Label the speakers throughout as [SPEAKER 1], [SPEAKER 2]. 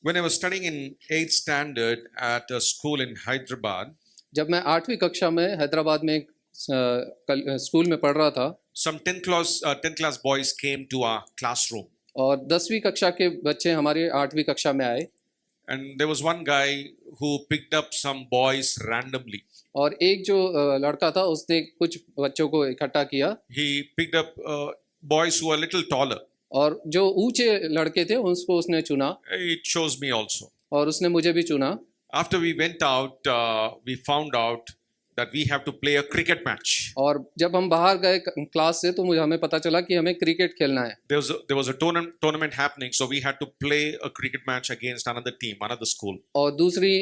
[SPEAKER 1] When I was studying in 8th standard at a school in Hyderabad,
[SPEAKER 2] जब मैं 8वीं कक्षा में हैदराबाद में एक स्कूल में पढ़ रहा था
[SPEAKER 1] some 10th class boys came to our classroom.
[SPEAKER 2] और 10वीं कक्षा के बच्चे हमारे 8वीं कक्षा में आए
[SPEAKER 1] And there was one guy who picked up some boys randomly.
[SPEAKER 2] और एक जो लड़का था उसने कुछ बच्चों को इकट्ठा किया
[SPEAKER 1] He picked up boys who were a little taller.
[SPEAKER 2] और जो ऊंचे लड़के थे उसको उसने चुना
[SPEAKER 1] It chose me also.
[SPEAKER 2] और उसने मुझे भी चुना।
[SPEAKER 1] After we went out, we found out that we have to play a cricket match.
[SPEAKER 2] और जब हम बाहर गए क्लास से तो मुझे हमें पता चला कि हमें क्रिकेट खेलना है।
[SPEAKER 1] There was a tournament happening, so we had to play a cricket match against another team, another school.
[SPEAKER 2] और दूसरी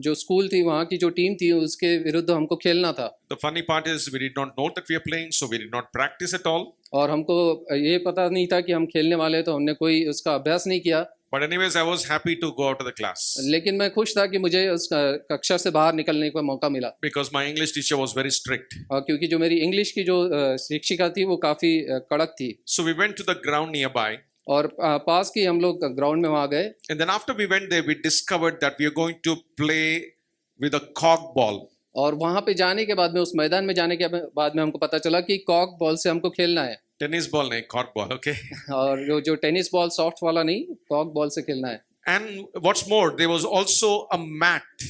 [SPEAKER 2] जो स्कूल थी वहाँ की जो टीम थी उसके विरुद्ध हमको खेलना था।
[SPEAKER 1] The funny part is we did not know that we are playing, so we did not practice at all.
[SPEAKER 2] और हमको ये पता नहीं था कि हम खेलने वाले हैं, तो हमने कोई उसका अभ्यास नहीं किया।
[SPEAKER 1] But anyways, I was happy to go out of the class
[SPEAKER 2] लेकिन मैं खुश था कि मुझे उस कक्षा से बाहर निकलने का मौका मिला
[SPEAKER 1] because my English teacher was very strict.
[SPEAKER 2] और क्योंकि जो मेरी इंग्लिश की जो शिक्षिका थी वो काफ़ी कड़क थी।
[SPEAKER 1] So we went to the ground nearby.
[SPEAKER 2] और पास की हम लोग ग्राउंड में वहाँ गए
[SPEAKER 1] And then after we went there, we discovered that we are going to play with a cork ball.
[SPEAKER 2] और वहाँ पे जाने के बाद में, उस मैदान में जाने के बाद में हमको पता चला कि कॉक बॉल से हमको खेलना है।
[SPEAKER 1] Tennis ball nahi, cork ball, okay?
[SPEAKER 2] और जो टेनिस बॉल सॉफ्ट वाला नहीं, कॉक बॉल से खेलना है।
[SPEAKER 1] And what's more, there was also a mat.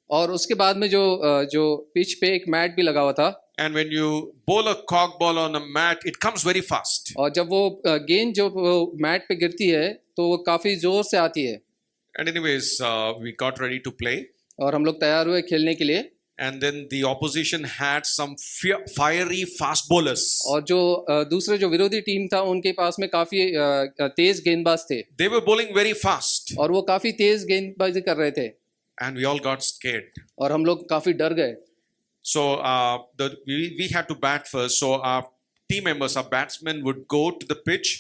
[SPEAKER 2] और उसके बाद में जो पिच पे एक मैट भी लगा हुआ था।
[SPEAKER 1] And when you bowl a cork ball on a mat, it comes very fast.
[SPEAKER 2] और जब वो गेंद जो मैट पे गिरती है तो वो काफ़ी जोर से आती है।
[SPEAKER 1] And anyways, we got ready to play.
[SPEAKER 2] और हम लोग तैयार हुए खेलने के लिए।
[SPEAKER 1] And then the opposition had some fiery fast bowlers.
[SPEAKER 2] और जो दूसरे जो विरोधी टीम था उनके पास में काफी तेज गेंदबाज थे।
[SPEAKER 1] They were bowling very fast.
[SPEAKER 2] और वो काफी तेज गेंदबाजी कर रहे थे।
[SPEAKER 1] And we all got scared.
[SPEAKER 2] और हम लोग काफी डर गए।
[SPEAKER 1] So we had to bat first. So our team members, our batsmen would go to the pitch,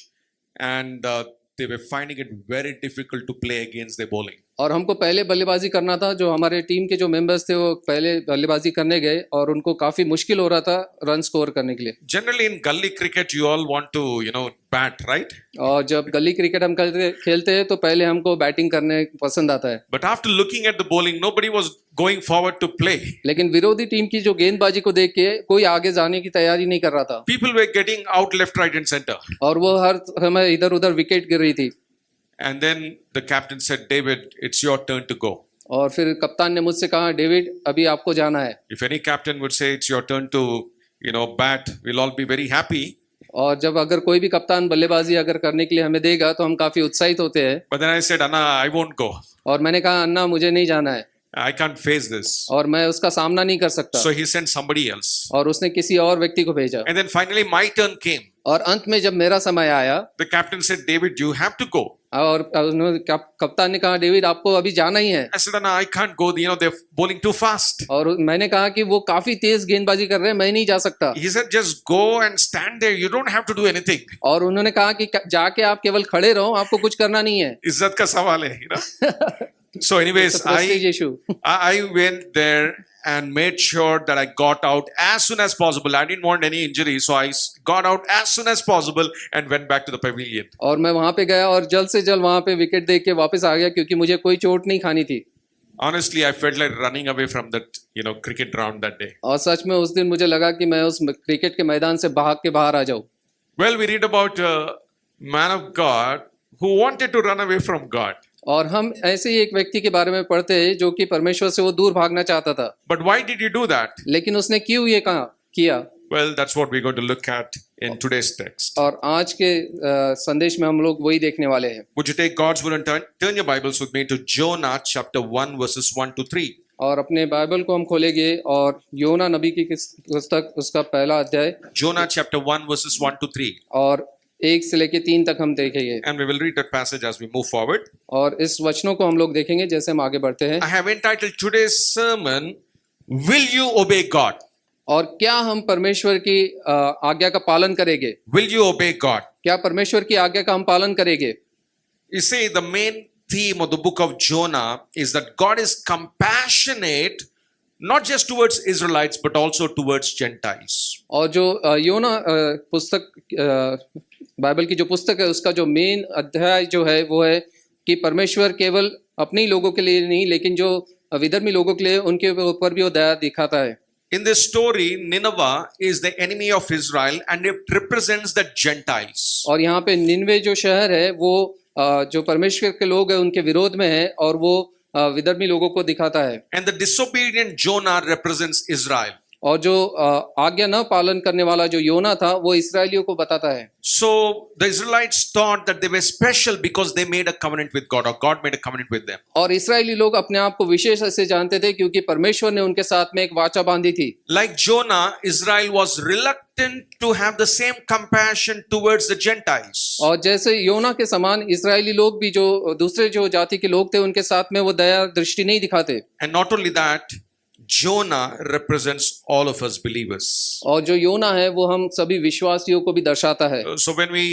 [SPEAKER 1] and they were finding it very difficult to play against their bowling.
[SPEAKER 2] और हमको पहले बल्लेबाजी करना था। जो हमारे टीम के जो मेंबर्स थे वो पहले बल्लेबाजी करने गए और उनको काफी मुश्किल हो रहा था रन स्कोर करने के लिए।
[SPEAKER 1] Generally in gully cricket, you all want to, bat, right?
[SPEAKER 2] और जब गली क्रिकेट हम खेलते हैं तो पहले हमको बैटिंग करने पसंद आता है।
[SPEAKER 1] But after looking at the bowling, nobody was going forward to play.
[SPEAKER 2] लेकिन विरोधी टीम की जो गेंदबाजी को देख के कोई आगे जाने की तैयारी नहीं कर रहा था।
[SPEAKER 1] People were getting out left, right, and center.
[SPEAKER 2] और वो हर समय इधर उधर विकेट गिर रही थी।
[SPEAKER 1] And then the captain said, David, it's your turn to go.
[SPEAKER 2] और फिर कप्तान ने मुझसे कहा, डेविड अभी आपको जाना है।
[SPEAKER 1] If any captain would say it's your turn to, bat, we'll all be very happy.
[SPEAKER 2] और जब अगर कोई भी कप्तान बल्लेबाजी अगर करने के लिए हमें देगा तो हम काफी उत्साहित होते हैं।
[SPEAKER 1] But then I said, Anna, I won't go.
[SPEAKER 2] और मैंने कहा, अन्ना मुझे नहीं जाना है।
[SPEAKER 1] I can't face this.
[SPEAKER 2] और मैं उसका सामना नहीं कर सकता।
[SPEAKER 1] So he sent somebody else.
[SPEAKER 2] और उसने किसी और व्यक्ति को भेजा।
[SPEAKER 1] And then finally my turn came.
[SPEAKER 2] और अंत में जब मेरा समय आया,
[SPEAKER 1] The captain said, David, you have to go.
[SPEAKER 2] और कप्तान ने कहा, डेविड आपको अभी जाना ही है।
[SPEAKER 1] I said, Anna, I can't go. They're bowling too fast.
[SPEAKER 2] और मैंने कहा कि वो काफी तेज गेंदबाजी कर रहे हैं, मैं नहीं जा सकता।
[SPEAKER 1] He said, just go and stand there. You don't have to do anything.
[SPEAKER 2] और उन्होंने कहा कि जाके आप केवल खड़े रहो, आपको कुछ करना नहीं है।
[SPEAKER 1] इज्जत का सवाल है, So anyways, I went there and made sure that I got out as soon as possible. I didn't want any injury, so I got out as soon as possible and went back to the pavilion.
[SPEAKER 2] और मैं वहाँ पे गया और जल्द से जल्द वहाँ पे विकेट देख के वापस आ गया क्योंकि मुझे कोई चोट नहीं खानी थी।
[SPEAKER 1] Honestly, I felt like running away from that, cricket ground that day.
[SPEAKER 2] और सच में उस दिन मुझे लगा कि मैं उस क्रिकेट के मैदान से भाग के बाहर आ जाऊँ।
[SPEAKER 1] Well, we read about a man of God who wanted to run away from God.
[SPEAKER 2] और हम ऐसे ही एक व्यक्ति के बारे में पढ़ते हैं जो कि परमेश्वर से वो दूर भागना चाहता था।
[SPEAKER 1] But why did he do that?
[SPEAKER 2] लेकिन उसने क्यों ये किया?
[SPEAKER 1] Well, that's what we're going to look at in today's text.
[SPEAKER 2] और आज के संदेश में हम लोग वही देखने वाले हैं।
[SPEAKER 1] Would you take God's word and turn your Bibles with me to Jonah chapter 1 verses 1 to 3.
[SPEAKER 2] और अपने बाइबल को हम खोलेंगे और योना नबी की पुस्तक उसका पहला अध्याय
[SPEAKER 1] Jonah chapter 1 verses 1 to 3.
[SPEAKER 2] और 1 से लेके 3 तक हम देखेंगे।
[SPEAKER 1] And we will read that passage as we move forward.
[SPEAKER 2] और इस वचनों को हम लोग देखेंगे जैसे हम आगे बढ़ते हैं।
[SPEAKER 1] I have entitled today's sermon, Will you obey God?
[SPEAKER 2] और क्या हम परमेश्वर की आज्ञा का पालन करेंगे?
[SPEAKER 1] Will you obey God?
[SPEAKER 2] क्या परमेश्वर की आज्ञा का हम पालन करेंगे?
[SPEAKER 1] You see, the main theme of the book of Jonah is that God is compassionate not just towards Israelites but also towards Gentiles.
[SPEAKER 2] और जो योना पुस्तक बाइबल की जो पुस्तक है उसका जो मेन अध्याय जो है वो है कि परमेश्वर केवल अपने ही लोगों के लिए नहीं लेकिन जो विधर्मी लोगों के लिए उनके ऊपर भी वो दया दिखाता है।
[SPEAKER 1] In this story, Nineveh is the enemy of Israel and it represents the Gentiles.
[SPEAKER 2] और यहाँ पे निनवे जो शहर है वो जो परमेश्वर के लोग हैं उनके विरोध में है और वो विधर्मी लोगों को दिखाता है।
[SPEAKER 1] And the disobedient Jonah represents Israel.
[SPEAKER 2] और जो आज्ञा न पालन करने वाला जो योना था वो इस्राएलियों को बताता है।
[SPEAKER 1] So the Israelites thought that they were special because they made a covenant with God, or God made a covenant with them.
[SPEAKER 2] और इस्राएली लोग अपने आप को विशेष ऐसे जानते थे क्योंकि परमेश्वर ने उनके साथ में एक वाचा बांधी थी।
[SPEAKER 1] Like Jonah, Israel was reluctant to have the same compassion towards the Gentiles.
[SPEAKER 2] और जैसे योना के समान इस्राएली लोग भी जो दूसरे जो जाति के लोग थे उनके साथ में वो दया दृष्टि नहीं दिखाते।
[SPEAKER 1] And not only that, Jonah represents all of us believers.
[SPEAKER 2] और जो योना है वो हम सभी विश्वासियों को भी दर्शाता है।
[SPEAKER 1] So when we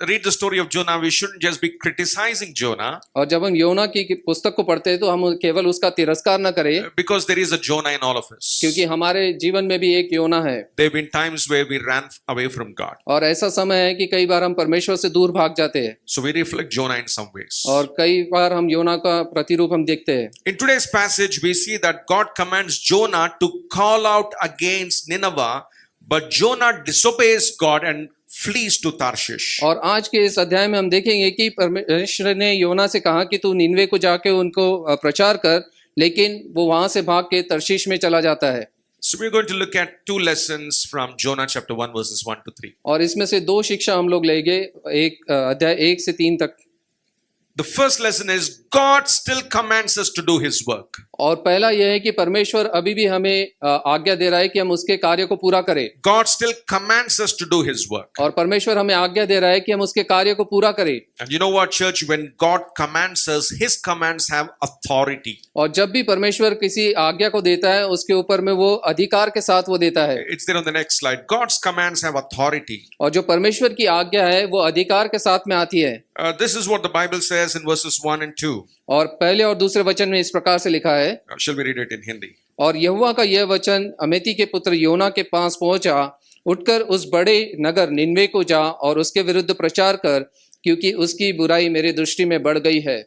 [SPEAKER 1] read the story of Jonah, we shouldn't just be criticizing Jonah.
[SPEAKER 2] और जब हम योना की पुस्तक को पढ़ते हैं तो हम केवल उसका तिरस्कार न करें,
[SPEAKER 1] Because there is a Jonah in all of us.
[SPEAKER 2] क्योंकि हमारे जीवन में भी एक योना है।
[SPEAKER 1] There have been times where we ran away from God.
[SPEAKER 2] और ऐसा समय है कि कई बार हम परमेश्वर से दूर भाग जाते हैं
[SPEAKER 1] So we reflect Jonah in some ways.
[SPEAKER 2] और कई बार हम योना का प्रतिरूप हम देखते हैं।
[SPEAKER 1] In today's passage, we see that God commands Jonah to call out against Nineveh, but Jonah disobeys God and flees to Tarshish.
[SPEAKER 2] और आज के इस अध्याय में हम देखेंगे कि परमेश्वर ने योना से कहा कि तू निनवे को जाके उनको प्रचार कर, लेकिन वो वहां से भाग के तर्शीश में चला जाता है।
[SPEAKER 1] So we're going to look at two lessons from Jonah chapter 1 verses 1 to 3.
[SPEAKER 2] और इसमें से दो शिक्षा हम लोग लेंगे, एक अध्याय 1 से 3 तक।
[SPEAKER 1] The first lesson is God still commands us to do His work.
[SPEAKER 2] और पहला यह है कि परमेश्वर अभी भी हमें आज्ञा दे रहा है कि हम उसके कार्य को पूरा करें।
[SPEAKER 1] God still commands us to do His work.
[SPEAKER 2] और परमेश्वर हमें आज्ञा दे रहा है कि हम उसके कार्य को पूरा करें।
[SPEAKER 1] And you know what, church? When God commands us, His commands have authority.
[SPEAKER 2] और जब भी परमेश्वर किसी आज्ञा को देता है उसके ऊपर में वो अधिकार के साथ वो देता है।
[SPEAKER 1] It's there on the next slide. God's commands have authority.
[SPEAKER 2] और जो परमेश्वर की आज्ञा है वो अधिकार के साथ में आती है।
[SPEAKER 1] This is what the Bible says in verses 1 and 2.
[SPEAKER 2] और पहले और दूसरे वचन में इस प्रकार से लिखा है,
[SPEAKER 1] Shall we read it in Hindi?
[SPEAKER 2] और यहोवा का यह वचन अमेती के पुत्र योना के पास पहुंचा, उठकर उस बड़े नगर निनवे को जा और उसके विरुद्ध प्रचार कर, क्योंकि उसकी बुराई मेरी दृष्टि में बढ़ गई है।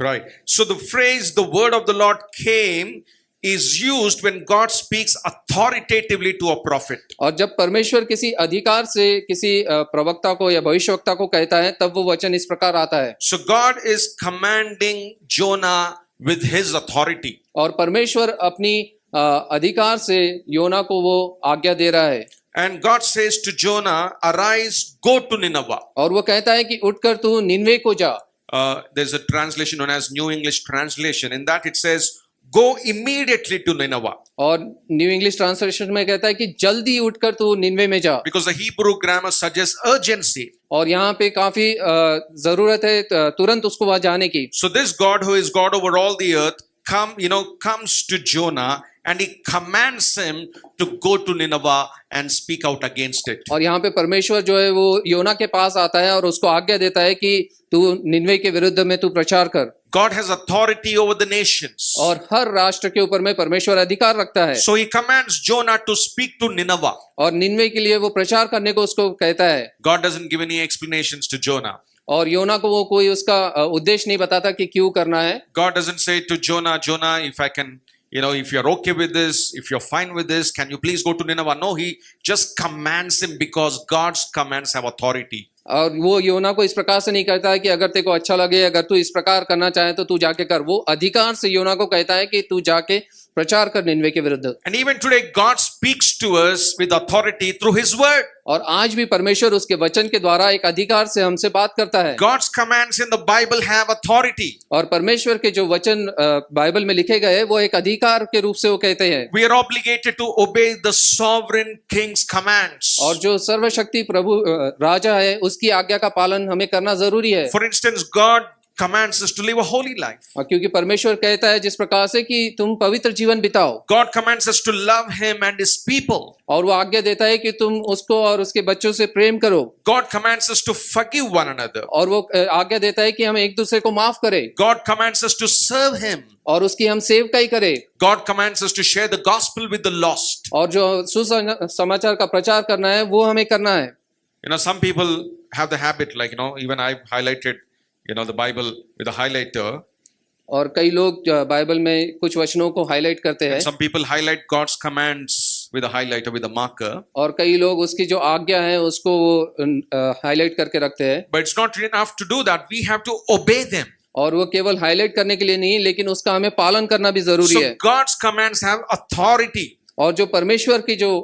[SPEAKER 1] Right. So the phrase "the word of the Lord came" is used when God speaks authoritatively to a prophet.
[SPEAKER 2] और जब परमेश्वर किसी अधिकार से किसी प्रवक्ता को या भविष्यवक्ता को कहता है तब वो वचन इस प्रकार आता है।
[SPEAKER 1] So God is commanding Jonah with His authority.
[SPEAKER 2] और परमेश्वर अपनी अधिकार से योना को वो आज्ञा दे रहा है।
[SPEAKER 1] And God says to Jonah, "Arise, go to Nineveh."
[SPEAKER 2] और वो कहता है कि उठकर तू निनवे को जा।
[SPEAKER 1] There's a translation known as New English Translation. In that it says, "Go immediately to Nineveh."
[SPEAKER 2] और न्यू इंग्लिश ट्रांसलेशन में कहता है कि जल्दी उठकर तू निनवे में जा।
[SPEAKER 1] Because the Hebrew grammar suggests urgency.
[SPEAKER 2] और यहाँ पे काफी जरूरत है तुरंत उसको वहां जाने की।
[SPEAKER 1] So this God who is God over all the earth comes to Jonah and he commands him to go to Nineveh and speak out against it.
[SPEAKER 2] और यहाँ पे परमेश्वर जो है वो योना के पास आता है और उसको आज्ञा देता है कि तू निनवे के विरुद्ध में तू प्रचार कर।
[SPEAKER 1] God has authority over the nations.
[SPEAKER 2] और हर राष्ट्र के ऊपर में परमेश्वर अधिकार रखता है।
[SPEAKER 1] So he commands Jonah to speak to Nineveh.
[SPEAKER 2] और निनवे के लिए वो प्रचार करने को उसको कहता है।
[SPEAKER 1] God doesn't give any explanations to Jonah.
[SPEAKER 2] और योना को वो कोई उसका उद्देश्य नहीं बताता कि क्यों करना है।
[SPEAKER 1] God doesn't say to Jonah, if I can, if you're okay with this, if you're fine with this, can you please go to Nineveh? No, he just commands him because God's commands have authority.
[SPEAKER 2] और वो योना को इस प्रकार से नहीं कहता है कि अगर तेरे को अच्छा लगे, अगर तू इस प्रकार करना चाहे तो तू जाके कर। वो अधिकार से योना को कहता है कि तू जाके प्रचार कर निनवे के विरुद्ध।
[SPEAKER 1] And even today God speaks to us with authority through His word.
[SPEAKER 2] और आज भी परमेश्वर उसके वचन के द्वारा एक अधिकार से हमसे बात करता है।
[SPEAKER 1] God's commands in the Bible have authority.
[SPEAKER 2] और परमेश्वर के जो वचन बाइबल में लिखे गए वो एक अधिकार के रूप से वो कहते हैं।
[SPEAKER 1] We are obligated to obey the sovereign king's commands.
[SPEAKER 2] और जो सर्वशक्ति प्रभु राजा है उसकी आज्ञा का पालन हमें करना जरूरी है।
[SPEAKER 1] For instance, God commands us to live a holy life.
[SPEAKER 2] और क्योंकि परमेश्वर कहता है जिस प्रकार से कि तुम पवित्र जीवन बिताओ।
[SPEAKER 1] God commands us to love Him and His people.
[SPEAKER 2] और वो आज्ञा देता है कि तुम उसको और उसके बच्चों से प्रेम करो।
[SPEAKER 1] God commands us to forgive one another.
[SPEAKER 2] और वो आज्ञा देता है कि हम एक दूसरे को माफ करें।
[SPEAKER 1] God commands us to serve Him.
[SPEAKER 2] और उसकी हम सेवकाई करें।
[SPEAKER 1] God commands us to share the gospel with the lost.
[SPEAKER 2] और जो सुसमाचार का प्रचार करना है वो हमें करना है।
[SPEAKER 1] Some people have the habit, even I've highlighted You know, the Bible with a highlighter.
[SPEAKER 2] और कई लोग बाइबल में कुछ वचनों को हाईलाइट करते हैं,
[SPEAKER 1] Some people highlight God's commands with a highlighter, with a marker.
[SPEAKER 2] और कई लोग उसकी जो आज्ञा है उसको वो हाईलाइट करके रखते हैं।
[SPEAKER 1] But it's not enough to do that. We have to obey them.
[SPEAKER 2] और वो केवल हाईलाइट करने के लिए नहीं, लेकिन उसका हमें पालन करना भी जरूरी
[SPEAKER 1] So
[SPEAKER 2] है।
[SPEAKER 1] God's commands have authority.
[SPEAKER 2] और जो परमेश्वर की जो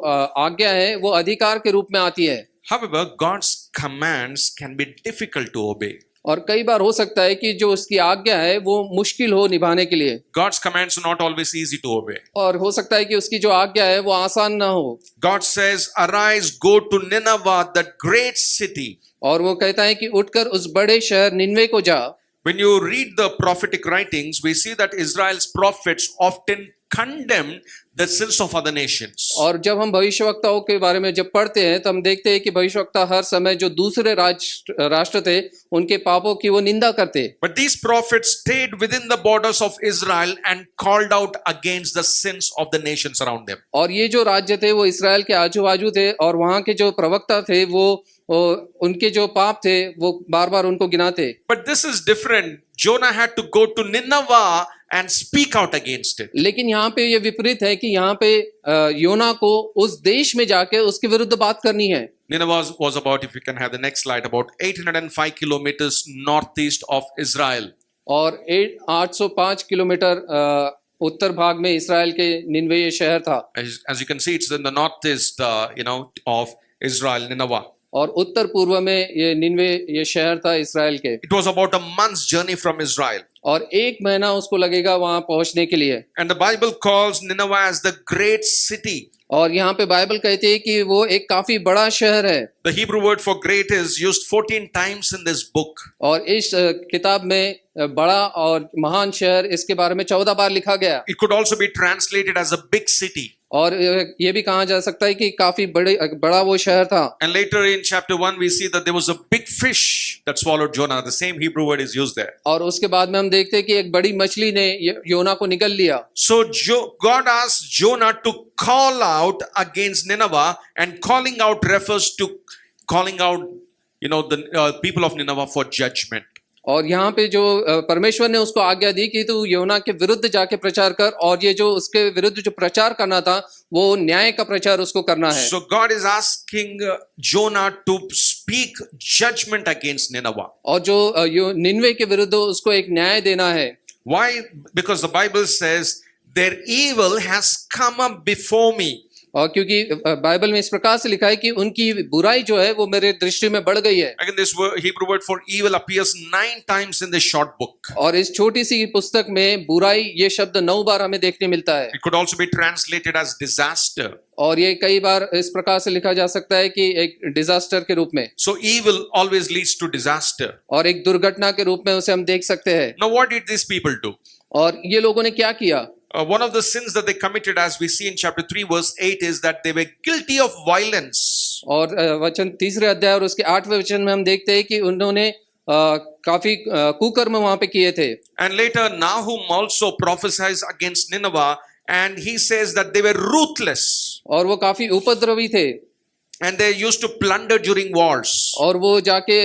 [SPEAKER 2] आज्ञा है वो अधिकार के रूप में आती है।
[SPEAKER 1] However, God's commands can be difficult to obey.
[SPEAKER 2] और कई बार हो सकता है कि जो उसकी आज्ञा है वो मुश्किल हो निभाने के लिए,
[SPEAKER 1] God's commands are not always easy to obey.
[SPEAKER 2] और हो सकता है कि उसकी जो आज्ञा है वो आसान ना हो।
[SPEAKER 1] God says, "Arise, go to Nineveh, that great city."
[SPEAKER 2] और वो कहता है कि उठकर उस बड़े शहर निनवे को जा।
[SPEAKER 1] When you read the prophetic writings, we see that Israel's prophets often condemn the sins of other nations.
[SPEAKER 2] और जब हम भविष्यवक्ताओं के बारे में जब पढ़ते हैं तो हम देखते हैं कि भविष्यवक्ता हर समय जो दूसरे राष्ट्र थे उनके पापों की वो निंदा करते।
[SPEAKER 1] But these prophets stayed within the borders of Israel and called out against the sins of the nations around them.
[SPEAKER 2] और ये जो राज्य थे वो इसराइल के आजू बाजू थे, और वहाँ के जो प्रवक्ता थे वो उनके जो पाप थे वो बार बार उनको गिनाते।
[SPEAKER 1] But this is different. Jonah had to go to Nineveh and speak out against it.
[SPEAKER 2] लेकिन यहाँ पे ये विपरीत है कि यहाँ पे योना को उस देश में जाके उसके विरुद्ध बात करनी है।
[SPEAKER 1] Nineveh was about, if you can have the next slide, about 805 kilometers northeast of Israel.
[SPEAKER 2] और 805 किलोमीटर उत्तर भाग में इसराइल के निनवे ये शहर था।
[SPEAKER 1] As you can see, it's in the northeast, of Israel, Nineveh.
[SPEAKER 2] और उत्तर पूर्व में ये निनवे ये शहर था इसराइल के।
[SPEAKER 1] It was about a month's journey from Israel.
[SPEAKER 2] और 1 महीना उसको लगेगा वहां पहुंचने के लिए।
[SPEAKER 1] And the Bible calls Nineveh as the great city.
[SPEAKER 2] और यहाँ पे बाइबल कहती है कि वो एक काफी बड़ा शहर है।
[SPEAKER 1] The Hebrew word for great is used 14 times in this book.
[SPEAKER 2] और इस किताब में बड़ा और महान शहर इसके बारे में 14 बार लिखा गया।
[SPEAKER 1] It could also be translated as a big city.
[SPEAKER 2] और ये भी कहा जा सकता है कि काफी बड़ा वो शहर था।
[SPEAKER 1] And later in chapter 1 we see that there was a big fish that swallowed Jonah. The same Hebrew word is used there.
[SPEAKER 2] और उसके बाद में हम देखते हैं कि एक बड़ी मछली ने योना को निगल लिया।
[SPEAKER 1] So God asked Jonah to call out against Nineveh, and calling out refers to calling out, the people of Nineveh for judgment.
[SPEAKER 2] और यहाँ पे जो परमेश्वर ने उसको आज्ञा दी कि तू योना के विरुद्ध जाके प्रचार कर, और ये जो उसके विरुद्ध जो प्रचार करना था वो न्याय का प्रचार उसको करना है।
[SPEAKER 1] So God is asking Jonah to speak judgment against Nineveh.
[SPEAKER 2] और जो निनवे के विरुद्ध उसको एक न्याय देना है।
[SPEAKER 1] Why? Because the Bible says their evil has come up before me.
[SPEAKER 2] और क्योंकि बाइबल में इस प्रकार से लिखा है कि उनकी बुराई जो है वो मेरे दृष्टि में बढ़ गई है।
[SPEAKER 1] Again, this Hebrew word for evil appears 9 times in this short book.
[SPEAKER 2] और इस छोटी सी पुस्तक में बुराई ये शब्द 9 बार हमें देखने मिलता है।
[SPEAKER 1] It could also be translated as disaster.
[SPEAKER 2] और ये कई बार इस प्रकार से लिखा जा सकता है कि एक डिजास्टर के रूप में।
[SPEAKER 1] So evil always leads to disaster.
[SPEAKER 2] और एक दुर्घटना के रूप में उसे हम देख सकते हैं।
[SPEAKER 1] Now what did these people do?
[SPEAKER 2] और ये लोगों ने क्या किया?
[SPEAKER 1] One of the sins that they committed, as we see in chapter 3 verse 8, is that they were guilty of violence.
[SPEAKER 2] और वचन 3 अध्याय और उसके 8वें वचन में हम देखते हैं कि उन्होंने काफी कुकर्म वहां पे किए थे।
[SPEAKER 1] And later Nahum also prophesies against Nineveh, and he says that they were ruthless.
[SPEAKER 2] और वो काफी उपद्रवी थे।
[SPEAKER 1] And they used to plunder during wars.
[SPEAKER 2] और वो जाके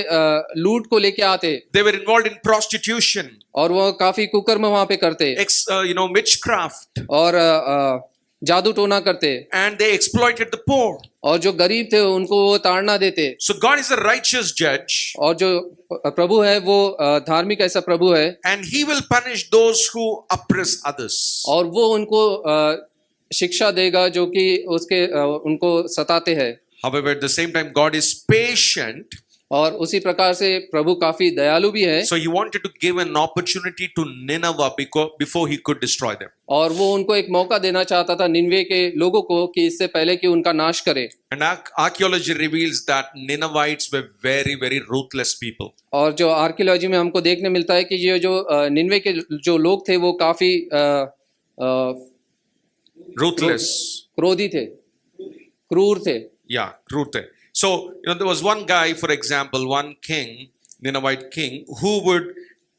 [SPEAKER 2] लूट को लेके आते।
[SPEAKER 1] They were involved in prostitution.
[SPEAKER 2] और वो काफी कुकर्म वहां पे करते।
[SPEAKER 1] Witchcraft.
[SPEAKER 2] और जादू टोना करते।
[SPEAKER 1] And they exploited the poor.
[SPEAKER 2] और जो गरीब थे उनको वो ताड़ना देते।
[SPEAKER 1] So God is a righteous judge.
[SPEAKER 2] और जो प्रभु है वो धार्मिक ऐसा प्रभु है।
[SPEAKER 1] And he will punish those who oppress others.
[SPEAKER 2] और वो उनको शिक्षा देगा जो कि उनको सताते हैं।
[SPEAKER 1] However, at the same time, God is patient.
[SPEAKER 2] और उसी प्रकार से प्रभु काफी दयालु भी है।
[SPEAKER 1] So he wanted to give an opportunity to Nineveh before he could destroy them.
[SPEAKER 2] और वो उनको एक मौका देना चाहता था निनवे के लोगों को कि इससे पहले कि उनका नाश करे।
[SPEAKER 1] And archaeology reveals that Ninevites were very, very ruthless people.
[SPEAKER 2] और जो आर्कियोलॉजी में हमको देखने मिलता है कि ये जो निनवे के जो लोग थे वो काफी
[SPEAKER 1] Ruthless.
[SPEAKER 2] क्रोधी थे, क्रूर थे।
[SPEAKER 1] Yeah, cruel. So, there was one guy, for example, one king, Ninevite king, who would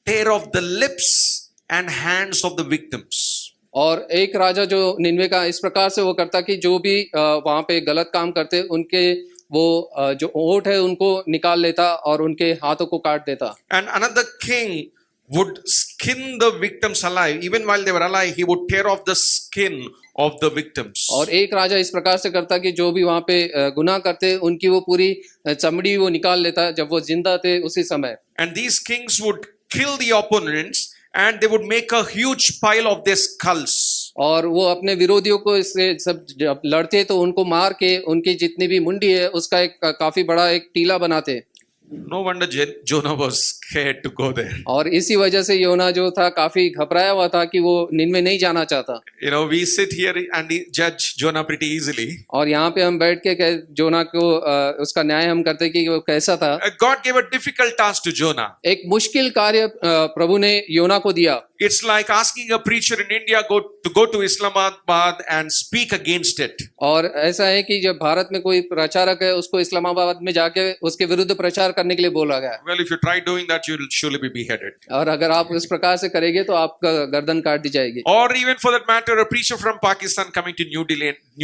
[SPEAKER 1] tear off the lips and hands of the victims.
[SPEAKER 2] और एक राजा जो निनवे का इस प्रकार से वो करता कि जो भी वहां पे गलत काम करते उनके वो जो ऊँट है उनको निकाल लेता और उनके हाथों को काट देता।
[SPEAKER 1] And another king would skin the victims alive. Even while they were alive, he would tear off the skin of the victims.
[SPEAKER 2] और एक राजा इस प्रकार से करता कि जो भी वहां पे गुनाह करते उनकी वो पूरी चमड़ी वो निकाल लेता जब वो जिंदा थे उसी समय।
[SPEAKER 1] And these kings would kill the opponents and they would make a huge pile of their skulls.
[SPEAKER 2] और वो अपने विरोधियों को इससे सब जब लड़ते तो उनको मार के उनकी जितनी भी मुंडी है उसका एक काफी बड़ा एक टीला बनाते।
[SPEAKER 1] No wonder Jonah was scared to go there.
[SPEAKER 2] और इसी वजह से योना जो था काफी घबराया हुआ था कि वो निनवे नहीं जाना चाहता।
[SPEAKER 1] You know, we sit here and judge Jonah pretty easily.
[SPEAKER 2] और यहाँ पे हम बैठ के जोना को उसका न्याय हम करते कि वो कैसा था।
[SPEAKER 1] God gave a difficult task to Jonah.
[SPEAKER 2] एक मुश्किल कार्य प्रभु ने योना को दिया।
[SPEAKER 1] It's like asking a preacher in India to go to Islamabad and speak against it.
[SPEAKER 2] और ऐसा है कि जब भारत में कोई प्रचारक है उसको इस्लामाबाद में जाके उसके विरुद्ध प्रचार करने के लिए बोला गया।
[SPEAKER 1] Well, if you try doing that, you'll surely be beheaded.
[SPEAKER 2] और अगर आप इस प्रकार से करेंगे तो आपका गर्दन काट दी जाएगी।
[SPEAKER 1] Or even for that matter, a preacher from Pakistan coming to New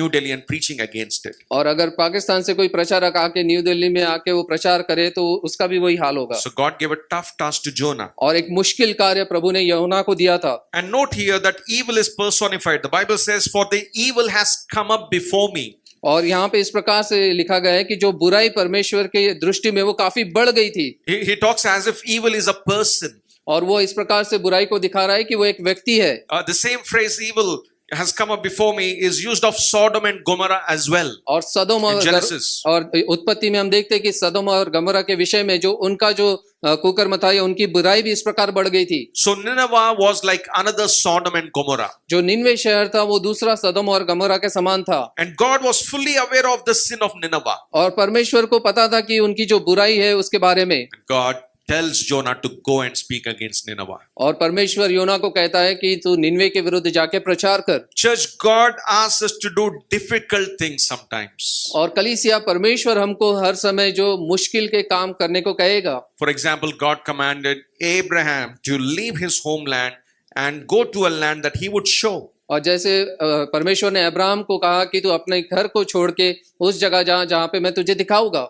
[SPEAKER 1] Delhi and preaching against it.
[SPEAKER 2] और अगर पाकिस्तान से कोई प्रचारक आके न्यू दिल्ली में आके वो प्रचार करे तो उसका भी वही हाल होगा।
[SPEAKER 1] So God gave a tough task to Jonah.
[SPEAKER 2] और एक मुश्किल कार्य प्रभु ने योना को दिया था।
[SPEAKER 1] And note here that evil is personified. The Bible says, "For the evil has come up before me."
[SPEAKER 2] और यहाँ पे इस प्रकार से लिखा गया है कि जो बुराई परमेश्वर के दृष्टि में वो काफी बढ़ गई थी।
[SPEAKER 1] He talks as if evil is a person.
[SPEAKER 2] और वो इस प्रकार से बुराई को दिखा रहा है कि वो एक व्यक्ति है।
[SPEAKER 1] The same phrase, evil has come up before me, is used of Sodom and Gomorrah as well.
[SPEAKER 2] और सदोम और उत्पत्ति में हम देखते हैं कि सदोम और गमोरा के विषय में जो उनका जो कुकर्म था या उनकी बुराई भी इस प्रकार बढ़ गई थी।
[SPEAKER 1] So Nineveh was like another Sodom and Gomorrah.
[SPEAKER 2] जो निनवे शहर था वो दूसरा सदोम और गमोरा के समान था।
[SPEAKER 1] And God was fully aware of the sin of Nineveh.
[SPEAKER 2] और परमेश्वर को पता था कि उनकी जो बुराई है उसके बारे में।
[SPEAKER 1] God tells Jonah to go and speak against Nineveh.
[SPEAKER 2] और परमेश्वर योना को कहता है कि तू निनवे के विरुद्ध जाके प्रचार कर।
[SPEAKER 1] Church, God asks us to do difficult things sometimes.
[SPEAKER 2] और कलीसिया परमेश्वर हमको हर समय जो मुश्किल के काम करने को कहेगा।
[SPEAKER 1] For example, God commanded Abraham to leave his homeland and go to a land that he would show.
[SPEAKER 2] और जैसे परमेश्वर ने अब्राहम को कहा कि तू अपने घर को छोड़ के उस जगह जा जहाँ पे मैं तुझे दिखाऊंगा।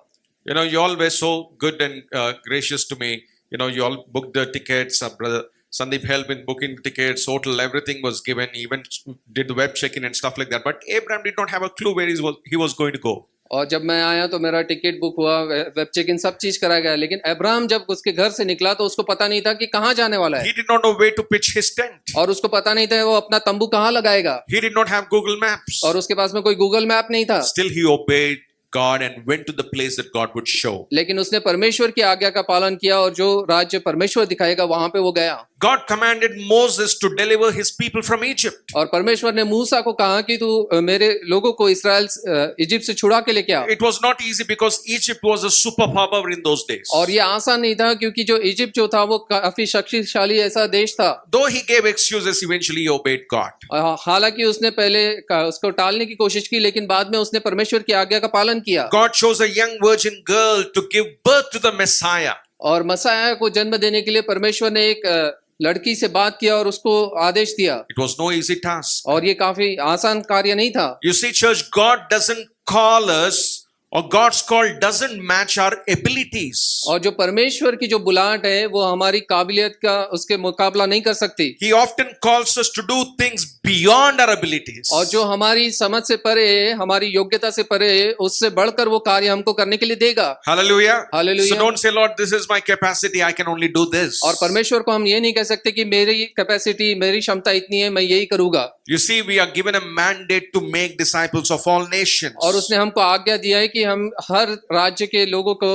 [SPEAKER 1] You know, you all were so good and gracious to me. You know, you all booked the tickets. Brother Sandeep helped in booking tickets, hotel, everything was given. He even did the web check-in and stuff like that. But Abraham did not have a clue where he was going to go.
[SPEAKER 2] और जब मैं आया तो मेरा ticket book हुआ, web check in सब चीज कराया गया, लेकिन अब्राहम जब उसके घर से निकला तो उसको पता नहीं था कि कहाँ जाने वाला है।
[SPEAKER 1] He did not know where to pitch his tent.
[SPEAKER 2] और उसको पता नहीं था वो अपना तंबू कहाँ लगाएगा।
[SPEAKER 1] He did not have Google Maps.
[SPEAKER 2] और उसके पास में कोई गूगल मैप नहीं था।
[SPEAKER 1] Still he obeyed God and went to the place that God would show.
[SPEAKER 2] लेकिन उसने परमेश्वर की आज्ञा का पालन किया और जो राज्य परमेश्वर दिखाएगा वहां पे वो गया।
[SPEAKER 1] God commanded Moses to deliver his people from Egypt.
[SPEAKER 2] और परमेश्वर ने मूसा को कहा कि तू मेरे लोगों को इस्राएल इजिप्ट से छुड़ा के लेके आ।
[SPEAKER 1] It was not easy because Egypt was a superpower in those days.
[SPEAKER 2] और ये आसान नहीं था क्योंकि जो इजिप्ट जो था वो काफी शक्तिशाली ऐसा देश था।
[SPEAKER 1] Though he gave excuses, eventually he obeyed God.
[SPEAKER 2] हालांकि उसने पहले उसको टालने की कोशिश की, लेकिन बाद में उसने परमेश्वर की आज्ञा का पालन किया।
[SPEAKER 1] God chose a young virgin girl to give birth to the Messiah.
[SPEAKER 2] और मसाया को जन्म देने के लिए परमेश्वर ने एक लड़की से बात किया और उसको आदेश दिया।
[SPEAKER 1] It was no easy task.
[SPEAKER 2] और ये काफी आसान कार्य नहीं था।
[SPEAKER 1] You see, church, God doesn't call us, or God's call doesn't match our abilities.
[SPEAKER 2] और जो परमेश्वर की जो बुलाहट है वो हमारी काबिलियत का उसके मुकाबला नहीं कर सकती।
[SPEAKER 1] He often calls us to do things beyond our abilities.
[SPEAKER 2] और जो हमारी समझ से परे है, हमारी योग्यता से परे है, उससे बढ़कर वो कार्य हमको करने के लिए देगा।
[SPEAKER 1] Hallelujah.
[SPEAKER 2] Hallelujah.
[SPEAKER 1] So don't say, Lord, this is my capacity, I can only do this.
[SPEAKER 2] और परमेश्वर को हम ये नहीं कह सकते कि मेरी कैपेसिटी, मेरी क्षमता इतनी है, मैं यही करूंगा।
[SPEAKER 1] You see, we are given a mandate to make disciples of all nations.
[SPEAKER 2] और उसने हमको आज्ञा दिया है कि हम हर राज्य के लोगों को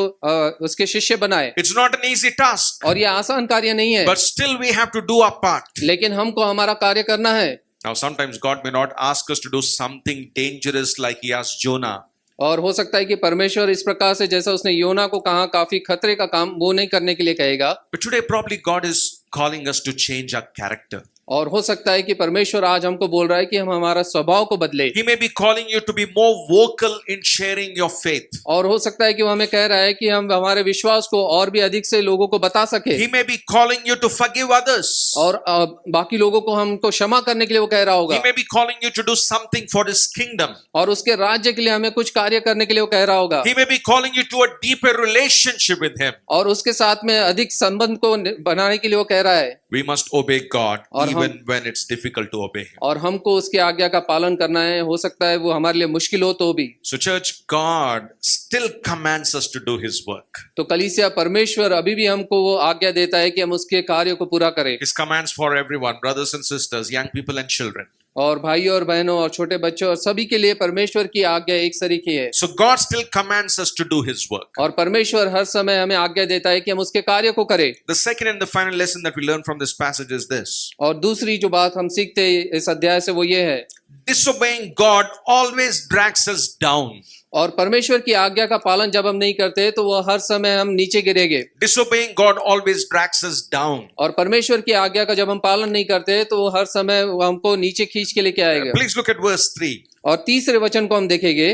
[SPEAKER 2] उसके शिष्य बनाए।
[SPEAKER 1] It's not an easy task.
[SPEAKER 2] और ये आसान कार्य नहीं है।
[SPEAKER 1] But still we have to do our part.
[SPEAKER 2] लेकिन हमको हमारा कार्य करना है।
[SPEAKER 1] Now sometimes God may not ask us to do something dangerous like he asked Jonah.
[SPEAKER 2] और हो सकता है कि परमेश्वर इस प्रकार से जैसा उसने योना को कहा काफी खतरे का काम वो नहीं करने के लिए कहेगा।
[SPEAKER 1] But today probably God is calling us to change our character.
[SPEAKER 2] और हो सकता है कि परमेश्वर आज हमको बोल रहा है कि हम हमारा स्वभाव को बदले,
[SPEAKER 1] He may be calling you to be more vocal in sharing your faith.
[SPEAKER 2] और हो सकता है कि वो हमें कह रहा है कि हम हमारे विश्वास को और भी अधिक से लोगों को बता सके,
[SPEAKER 1] He may be calling you to forgive others.
[SPEAKER 2] और बाकी लोगों को हमको क्षमा करने के लिए वो कह रहा होगा,
[SPEAKER 1] He may be calling you to do something for His kingdom.
[SPEAKER 2] और उसके राज्य के लिए हमें कुछ कार्य करने के लिए वो कह रहा होगा,
[SPEAKER 1] He may be calling you to a deeper relationship with Him.
[SPEAKER 2] और उसके साथ में अधिक संबंध को बनाने के लिए वो कह रहा है।
[SPEAKER 1] We must obey God
[SPEAKER 2] और
[SPEAKER 1] even when it's difficult to obey Him.
[SPEAKER 2] और हमको उसकी आज्ञा का पालन करना है, हो सकता है वो हमारे लिए मुश्किल हो तो भी।
[SPEAKER 1] So church, God still commands us to do His work.
[SPEAKER 2] तो कलीसिया परमेश्वर अभी भी हमको वो आज्ञा देता है कि हम उसके कार्य को पूरा करें,
[SPEAKER 1] His commands for everyone, brothers and sisters, young people and children.
[SPEAKER 2] और भाइयों और बहनों और छोटे बच्चों और सभी के लिए परमेश्वर की आज्ञा एक सरीखी है।
[SPEAKER 1] So God still commands us to do His work.
[SPEAKER 2] और परमेश्वर हर समय हमें आज्ञा देता है कि हम उसके कार्य को करें।
[SPEAKER 1] The second and the final lesson that we learn from this passage is this.
[SPEAKER 2] और दूसरी जो बात हम सीखते हैं इस अध्याय से वो ये है,
[SPEAKER 1] Disobeying God always drags us down.
[SPEAKER 2] और परमेश्वर की आज्ञा का पालन जब हम नहीं करते तो वो हर समय हम नीचे गिरेंगे।
[SPEAKER 1] Disobeying God always drags us down.
[SPEAKER 2] और परमेश्वर की आज्ञा का जब हम पालन नहीं करते तो वो हर समय वो हमको नीचे खींच के लेके आएगा।
[SPEAKER 1] Please look at verse 3.
[SPEAKER 2] और तीसरे वचन को हम देखेंगे,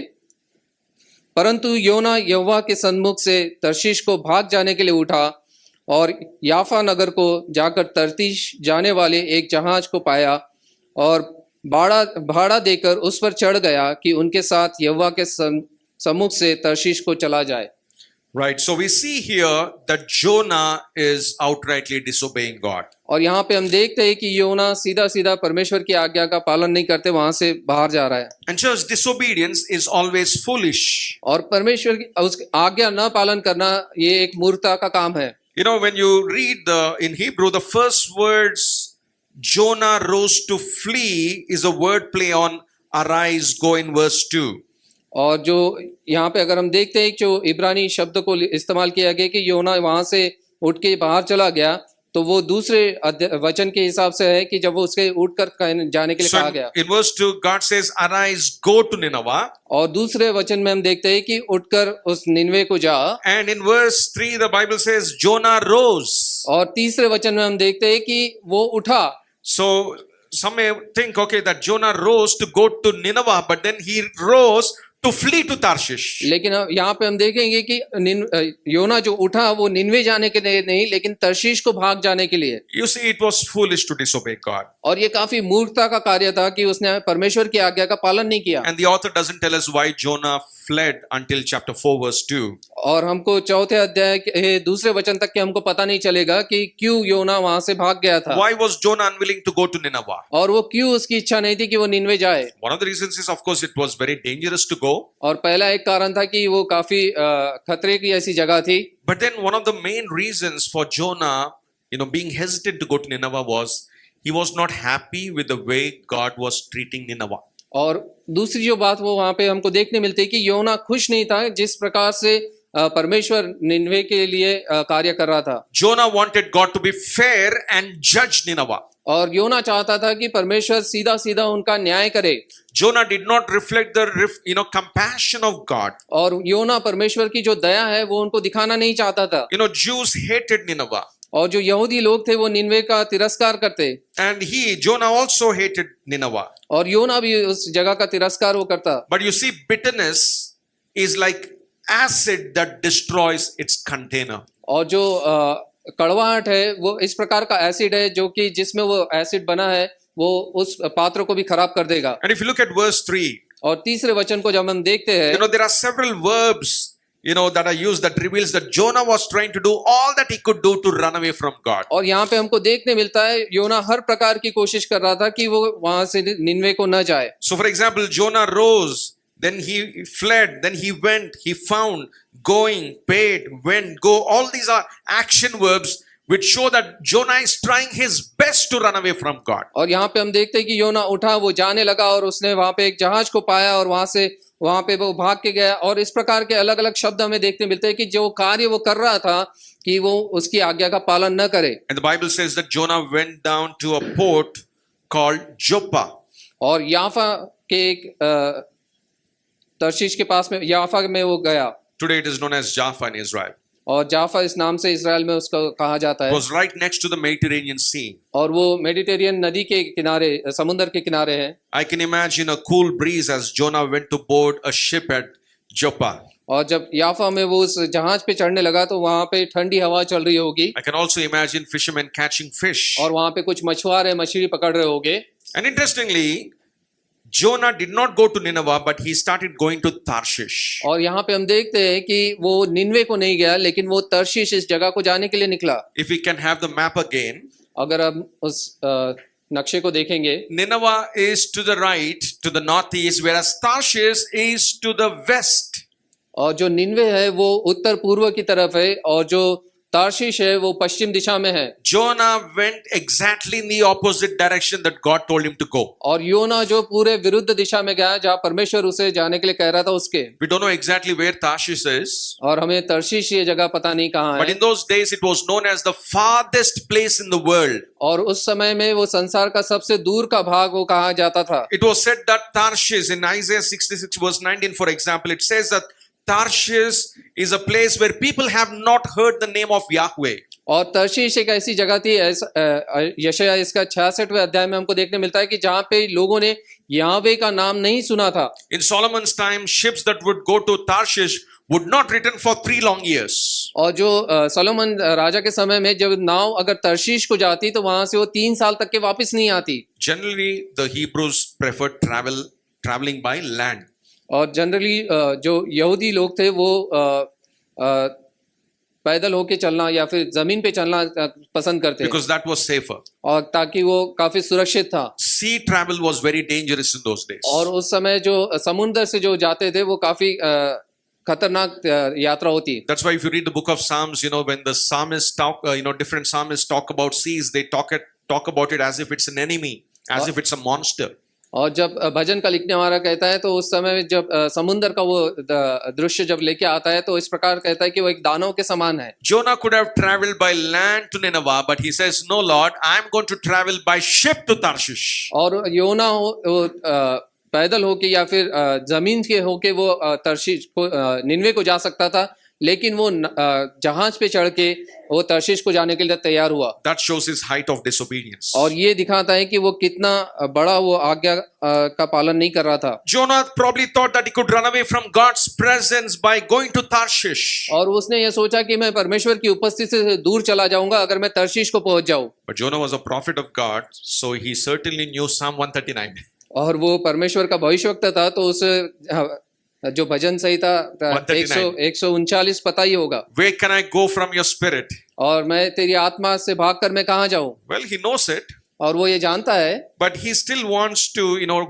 [SPEAKER 2] परंतु योना यहोवा के सन्मुख से तर्शीश को भाग जाने के लिए उठा और याफा नगर को जाकर तर्तीश जाने वाले एक जहाज को पाया और भाड़ा देकर उस पर चढ़ गया कि उनके साथ यहोवा के सम्मुख से तर्शीश को चला जाए।
[SPEAKER 1] Right. So we see here that Jonah is outrightly disobeying God.
[SPEAKER 2] और यहाँ पे हम देखते हैं कि योना सीधा सीधा परमेश्वर की आज्ञा का पालन नहीं करते, वहां से बाहर जा रहा है।
[SPEAKER 1] And church, disobedience is always foolish.
[SPEAKER 2] और परमेश्वर की उस आज्ञा न पालन करना ये एक मूर्खता का काम है।
[SPEAKER 1] You know, when you read in Hebrew, the first words Jonah rose to flee is a word play on arise, go in verse 2.
[SPEAKER 2] और जो यहाँ पे अगर हम देखते हैं जो इब्रानी शब्द को इस्तेमाल किया गया कि योना वहां से उठ के बाहर चला गया, तो वो दूसरे वचन के हिसाब से है कि जब वो उसके उठकर जाने के लिए कहा गया।
[SPEAKER 1] In verse 2, God says, arise, go to Nineveh.
[SPEAKER 2] और दूसरे वचन में हम देखते हैं कि उठकर उस निनवे को जा।
[SPEAKER 1] And in verse 3, the Bible says, Jonah rose.
[SPEAKER 2] और तीसरे वचन में हम देखते हैं कि वो उठा।
[SPEAKER 1] So some may think, okay, that Jonah rose to go to Nineveh, but then he rose to flee to Tarshish.
[SPEAKER 2] लेकिन यहाँ पे हम देखेंगे कि योना जो उठा वो निनवे जाने के लिए नहीं, लेकिन तर्शीश को भाग जाने के लिए।
[SPEAKER 1] You see, it was foolish to disobey God.
[SPEAKER 2] और ये काफी मूर्खता का कार्य था कि उसने परमेश्वर की आज्ञा का पालन नहीं किया।
[SPEAKER 1] And the author doesn't tell us why Jonah fled until chapter 4 verse 2.
[SPEAKER 2] और हमको चौथे अध्याय के दूसरे वचन तक के हमको पता नहीं चलेगा कि क्यों योना वहां से भाग गया था।
[SPEAKER 1] Why was Jonah unwilling to go to Nineveh?
[SPEAKER 2] और वो क्यों उसकी इच्छा नहीं थी कि वो निनवे जाए।
[SPEAKER 1] One of the reasons is, of course, it was very dangerous to go.
[SPEAKER 2] और पहला एक कारण था कि वो काफी खतरे की ऐसी जगह थी।
[SPEAKER 1] But then one of the main reasons for Jonah, being hesitant to go to Nineveh was he was not happy with the way God was treating Nineveh.
[SPEAKER 2] और दूसरी जो बात वो वहां पे हमको देखने मिलती है कि योना खुश नहीं था जिस प्रकार से परमेश्वर निनवे के लिए कार्य कर रहा था।
[SPEAKER 1] Jonah wanted God to be fair and judge Nineveh.
[SPEAKER 2] और योना चाहता था कि परमेश्वर सीधा सीधा उनका न्याय करे।
[SPEAKER 1] Jonah did not reflect the compassion of God.
[SPEAKER 2] और योना परमेश्वर की जो दया है वो उनको दिखाना नहीं चाहता था।
[SPEAKER 1] Jews hated Nineveh.
[SPEAKER 2] और जो यहूदी लोग थे वो निनवे का तिरस्कार करते।
[SPEAKER 1] And Jonah also hated Nineveh.
[SPEAKER 2] और योना भी उस जगह का तिरस्कार वो करता।
[SPEAKER 1] But you see, bitterness is like acid that destroys its container.
[SPEAKER 2] और जो कड़वाहट है वो इस प्रकार का एसिड है जो कि जिसमें वो एसिड बना है वो उस पात्र को भी खराब कर देगा।
[SPEAKER 1] And if you look at verse 3,
[SPEAKER 2] और तीसरे वचन को जब हम देखते हैं,
[SPEAKER 1] there are several verbs that are used that reveals that Jonah was trying to do all that he could do to run away from God.
[SPEAKER 2] और यहाँ पे हमको देखने मिलता है योना हर प्रकार की कोशिश कर रहा था कि वो वहां से निनवे को न जाए।
[SPEAKER 1] So for example, Jonah rose, then he fled, then he went, he found, going, paid, went, go. All these are action verbs which show that Jonah is trying his best to run away from God.
[SPEAKER 2] और यहाँ पे हम देखते हैं कि योना उठा, वो जाने लगा और उसने वहां पे एक जहाज को पाया और वहां पे वो भाग के गया। और इस प्रकार के अलग अलग शब्द हमें देखने मिलते हैं कि जो कार्य वो कर रहा था कि वो उसकी आज्ञा का पालन न करे।
[SPEAKER 1] And the Bible says that Jonah went down to a port called Joppa.
[SPEAKER 2] और याफा के एक तर्शीश के पास में याफा में वो गया।
[SPEAKER 1] Today it is known as Jaffa in Israel.
[SPEAKER 2] और जाफा इस नाम से इसराइल में उसको कहा जाता
[SPEAKER 1] It
[SPEAKER 2] है
[SPEAKER 1] was right next to the Mediterranean Sea.
[SPEAKER 2] और वो मेडिटेरियन नदी के किनारे समुद्र के किनारे है
[SPEAKER 1] I can imagine a cool breeze as Jonah went to board a ship at Joppa.
[SPEAKER 2] और जब याफा में वो उस जहाज पे चढ़ने लगा तो वहां पे ठंडी हवा चल रही होगी
[SPEAKER 1] I can also imagine fishermen catching fish.
[SPEAKER 2] और वहां पे कुछ मछुआरे मछली पकड़ रहे होंगे
[SPEAKER 1] And interestingly, Jonah did not go to Nineveh, but he started going to Tarshish.
[SPEAKER 2] और यहाँ पे हम देखते हैं कि वो निनवे को नहीं गया लेकिन वो तर्शीश इस जगह को जाने के लिए निकला
[SPEAKER 1] If we can have the map again,
[SPEAKER 2] अगर हम उस नक्शे को देखेंगे
[SPEAKER 1] Nineveh is to the right, to the northeast, whereas Tarshish is to the west.
[SPEAKER 2] और जो निनवे है वो उत्तर पूर्व की तरफ है और जो तार्शीश है वो पश्चिम दिशा में है
[SPEAKER 1] Jonah went exactly in the opposite direction that God told him to go.
[SPEAKER 2] और योना जो पूरे विरुद्ध दिशा में गया जहाँ परमेश्वर उसे जाने के लिए कह रहा था उसके
[SPEAKER 1] We don't know exactly where Tarshish is,
[SPEAKER 2] और हमें तर्शीश ये जगह पता नहीं कहाँ
[SPEAKER 1] but
[SPEAKER 2] है
[SPEAKER 1] in those days it was known as the farthest place in the world.
[SPEAKER 2] और उस समय में वो संसार का सबसे दूर का भाग वो कहा जाता था
[SPEAKER 1] It was said that Tarshish, in Isaiah 66 verse 19 for example, it says that Tarshish is a place where people have not heard the name of Yahweh.
[SPEAKER 2] और तर्शीश एक ऐसी जगह थी यशायाह इसका 66वें अध्याय में हमको देखने मिलता है कि जहाँ पे लोगों ने याहवे का नाम नहीं सुना था
[SPEAKER 1] In Solomon's time, ships that would go to Tarshish would not return for 3 long years.
[SPEAKER 2] और जो सोलोमन राजा के समय में जब नाव अगर तर्शीश को जाती तो वहां से वो 3 साल तक के वापस नहीं आती
[SPEAKER 1] Generally, the Hebrews preferred traveling by land.
[SPEAKER 2] और जनरली जो यहूदी लोग थे वो पैदल होके चलना या फिर जमीन पे चलना पसंद करते
[SPEAKER 1] Because that was safer.
[SPEAKER 2] और ताकि वो काफी सुरक्षित था
[SPEAKER 1] Sea travel was very dangerous in those days.
[SPEAKER 2] और उस समय जो समुद्र से जो जाते थे वो काफी खतरनाक यात्रा होती
[SPEAKER 1] That's why if you read the book of Psalms, when the psalmists talk, different psalmists talk about seas, they talk about it as if it's an enemy, as if it's a monster.
[SPEAKER 2] और जब भजन का लिखने वाला कहता है तो उस समय जब समुद्र का वो दृश्य जब लेके आता है तो इस प्रकार कहता है कि वो एक दानव के समान है
[SPEAKER 1] Jonah could have traveled by land to Nineveh, but he says, "No, Lord, I'm going to travel by ship to Tarshish."
[SPEAKER 2] और योना पैदल होके या फिर जमीन के होके वो तर्शीश को निनवे को जा सकता था लेकिन वो जहाज पे चढ़ के वो तर्शीश को जाने के लिए तैयार हुआ
[SPEAKER 1] That shows his height of disobedience.
[SPEAKER 2] और ये दिखाता है कि वो कितना बड़ा वो आज्ञा का पालन नहीं कर रहा था
[SPEAKER 1] Jonah probably thought that he could run away from God's presence by going to Tarshish.
[SPEAKER 2] और उसने ये सोचा कि मैं परमेश्वर की उपस्थिति से दूर चला जाऊंगा अगर मैं तर्शीश को पहुंच जाऊं
[SPEAKER 1] But Jonah was a prophet of God, so he certainly knew Psalm 139.
[SPEAKER 2] और वो परमेश्वर का भविष्यवक्ता था तो उस जो भजन संहिता 139 पता ही होगा
[SPEAKER 1] Where can I go from your spirit?
[SPEAKER 2] और मैं तेरी आत्मा से भागकर मैं कहाँ जाऊं
[SPEAKER 1] Well, he knows it,
[SPEAKER 2] और वो ये जानता है
[SPEAKER 1] but he still wants to,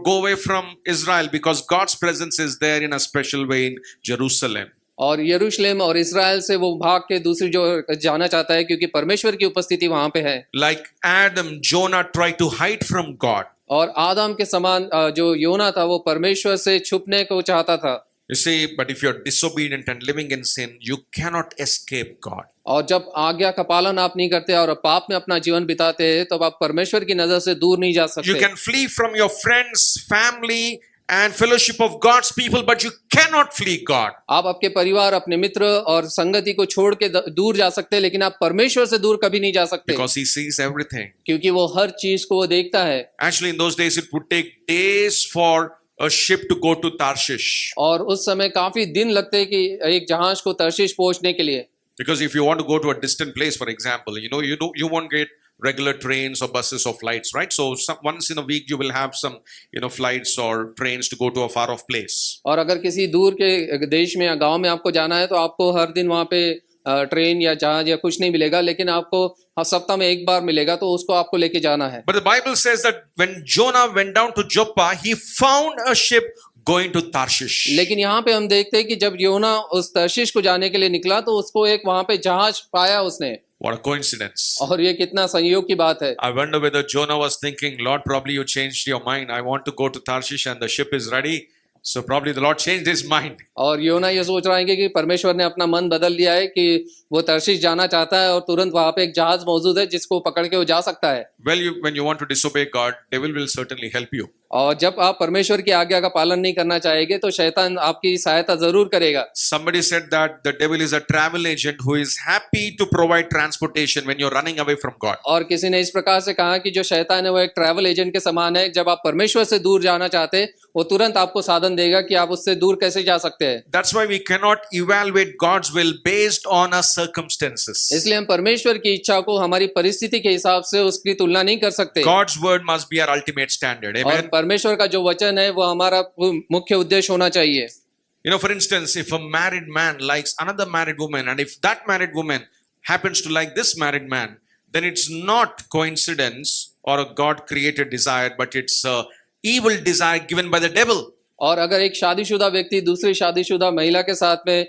[SPEAKER 1] go away from Israel because God's presence is there in a special way in Jerusalem.
[SPEAKER 2] और यरूशलेम और इस्राएल से वो भाग के दूसरी जो जाना चाहता है क्योंकि परमेश्वर की उपस्थिति वहां पे है
[SPEAKER 1] Like Adam, Jonah tried to hide from God.
[SPEAKER 2] और आदम के समान जो योना था वो परमेश्वर से छुपने को चाहता था
[SPEAKER 1] You see, but if you're disobedient and living in sin, you cannot escape God.
[SPEAKER 2] और जब आज्ञा का पालन आप नहीं करते और पाप में अपना जीवन बिताते हैं तो आप परमेश्वर की नजर से दूर नहीं जा
[SPEAKER 1] You
[SPEAKER 2] सकते
[SPEAKER 1] can flee from your friends, family, and fellowship of God's people, but you cannot flee God.
[SPEAKER 2] आप आपके परिवार अपने मित्र और संगति को छोड़ के दूर जा सकते हैं लेकिन आप परमेश्वर से दूर कभी नहीं जा सकते
[SPEAKER 1] Because he sees everything.
[SPEAKER 2] क्योंकि वो हर चीज को वो देखता है
[SPEAKER 1] Actually, in those days, it would take days for a ship to go to Tarshish.
[SPEAKER 2] और उस समय काफी दिन लगते हैं कि एक जहाज को तर्शीश पहुंचने के लिए
[SPEAKER 1] Because if you want to go to a distant place, for example, you won't get regular trains or buses or flights, right? So once in a week you will have some, flights or trains to go to a far off place.
[SPEAKER 2] और अगर किसी दूर के देश में या गांव में आपको जाना है तो आपको हर दिन वहां पे ट्रेन या जहाज या कुछ नहीं मिलेगा लेकिन आपको सप्ताह में एक बार मिलेगा तो उसको आपको लेके जाना है
[SPEAKER 1] But the Bible says that when Jonah went down to Joppa, he found a ship going to Tarshish.
[SPEAKER 2] लेकिन यहाँ पे हम देखते हैं कि जब योना उस तर्शीश को जाने के लिए निकला तो उसको एक वहां पे जहाज पाया उसने
[SPEAKER 1] What a coincidence.
[SPEAKER 2] और ये कितना संयोग की बात है
[SPEAKER 1] I wonder whether Jonah was thinking, Lord, probably you changed your mind. I want to go to Tarshish and the ship is ready. So probably the Lord changed his mind.
[SPEAKER 2] और योना ये सोच रहा है कि परमेश्वर ने अपना मन बदल दिया है कि वो तर्शीश जाना चाहता है और तुरंत वहां पे एक जहाज मौजूद है जिसको पकड़ के वो जा सकता है
[SPEAKER 1] Well, when you want to disobey God, devil will certainly help you.
[SPEAKER 2] और जब आप परमेश्वर की आज्ञा का पालन नहीं करना चाहेंगे तो शैतान आपकी सहायता जरूर करेगा।
[SPEAKER 1] Somebody said that the devil is a travel agent who is happy to provide transportation when you're running away from God.
[SPEAKER 2] और किसी ने इस प्रकार से कहा कि जो शैतान है वो एक ट्रैवल एजेंट के समान है, जब आप परमेश्वर से दूर जाना चाहते हैं वो तुरंत आपको साधन देगा कि आप उससे दूर कैसे जा सकते हैं।
[SPEAKER 1] That's why we cannot evaluate God's will based on our circumstances.
[SPEAKER 2] इसलिए हम परमेश्वर की इच्छा को हमारी परिस्थिति के हिसाब से उसकी तुलना नहीं कर सकते।
[SPEAKER 1] God's word must be our ultimate standard.
[SPEAKER 2] और
[SPEAKER 1] Amen.
[SPEAKER 2] परमेश्वर का जो वचन है वो हमारा मुख्य उद्देश्य होना चाहिए।
[SPEAKER 1] You know, for instance, if a married man likes another married woman, and if that married woman happens to like this married man, then it's not coincidence or a God-created desire, but it's a evil desire given by the devil.
[SPEAKER 2] और अगर एक शादीशुदा व्यक्ति दूसरी शादीशुदा महिला के साथ में